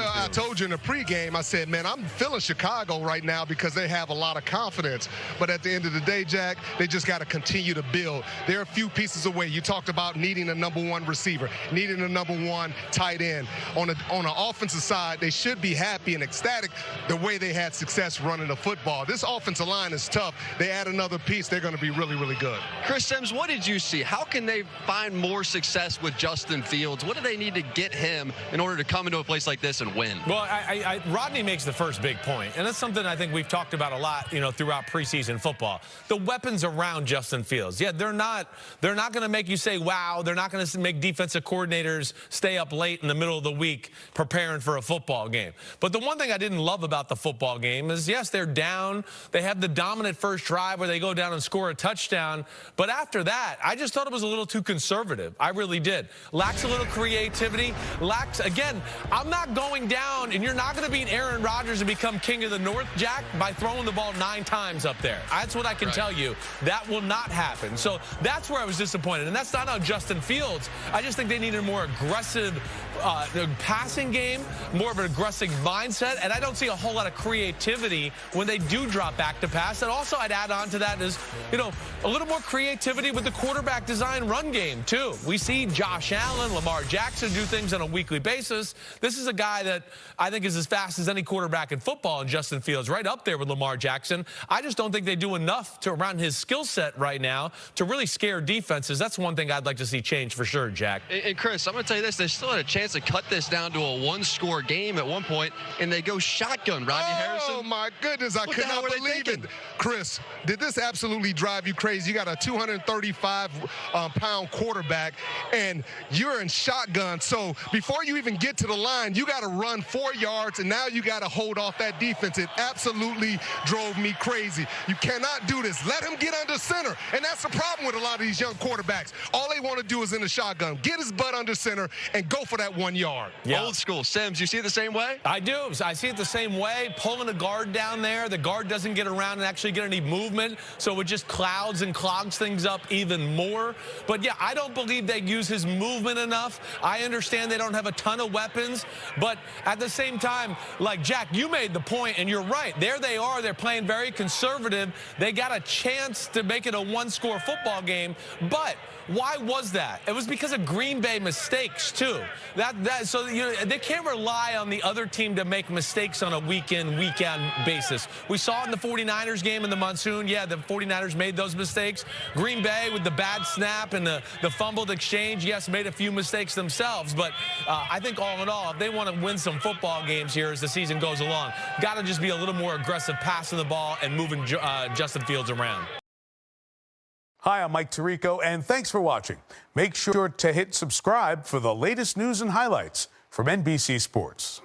I told you in the pregame, I said, man, I'm feeling Chicago right now because they have a lot of confidence. But at the end of the day, Jack, they just got to continue to build. They're a few pieces away. You talked about needing a #1 receiver, needing a #1 tight end. On the offensive side, they should be happy and ecstatic the way they had success running the football. This offensive line is tough. They add another piece, they're going to be really, really good. Chris Simms, what did you see? How can they find more success with Justin Fields? What do they need to get him in order to come into a place like this and win? Well, Rodney makes the first big point, and that's something I think we've talked about a lot, throughout preseason football. The weapons around Justin Fields. Yeah, they're not going to make you say, wow. They're not going to make defensive coordinators stay up late in the middle of the week preparing for a football game. But the one thing I didn't love about the football game is, yes, they're down. They have the dominant first drive where they go down and score a touchdown. But after that, I just thought it was a little too conservative. I really did. Lacks a little creativity. Again, I'm not going down, and you're not going to beat Aaron Rodgers and become king of the North, Jack, by throwing the ball 9 times up there. That's what I can tell you. That will not happen. So that's where I was disappointed. And that's not on Justin Fields. I just think they need a more aggressive passing game, more of an aggressive mindset, and I don't see a whole lot of creativity when they do drop back to pass. And also I'd add on to that is, a little more creativity with the quarterback design run game, too. We see Josh Allen, Lamar Jackson do things on a weekly basis. This is a guy that I think is as fast as any quarterback in football, and Justin Fields right up there with Lamar Jackson. I just don't think they do enough around his skill set right now to really scare defenses. That's one thing I'd like to see change for sure, Jack. And Chris, I'm going to tell you this. They still had a chance to cut this down to a 1-score game at one point, and they go shotgun. Rodney Harrison. Oh, my goodness. I could not believe it. Chris, did this absolutely drive you crazy? You got a 235-pound quarterback, and you're in shotgun. So before you even get to the line, you got to run 4 yards, and now you got to hold off that defense. It absolutely drove me crazy. You cannot do this. Let him get under center, and that's the problem with a lot of these young quarterbacks. All they want to do is in the shotgun. Get his butt under center and go for that 1 yard. Yeah. Old school. Simms, you see it the same way? I do. I see it the same way. Pulling a guard down there. The guard doesn't get around and actually get any movement, so it just clouds and clogs things up even more. But, yeah, I don't believe they use his movement enough. I understand they don't have a ton of weapons, but at the same time, like, Jack, you made the point, and you're right. There they are. They're playing very conservative. They got a chance to make it a 1-score football game, but why was that? It was because of Green Bay mistakes, too. So they can't rely on the other team to make mistakes on a week-in, week-out basis. We saw it in the 49ers game in the monsoon. Yeah, the 49ers made those mistakes. Green Bay with the bad snap and the fumbled exchange, yes, made a few mistakes themselves. But I think all in all, if they want to win some football games here as the season goes along, got to just be a little more aggressive passing the ball and moving Justin Fields around. Hi, I'm Mike Tirico, and thanks for watching. Make sure to hit subscribe for the latest news and highlights from NBC Sports.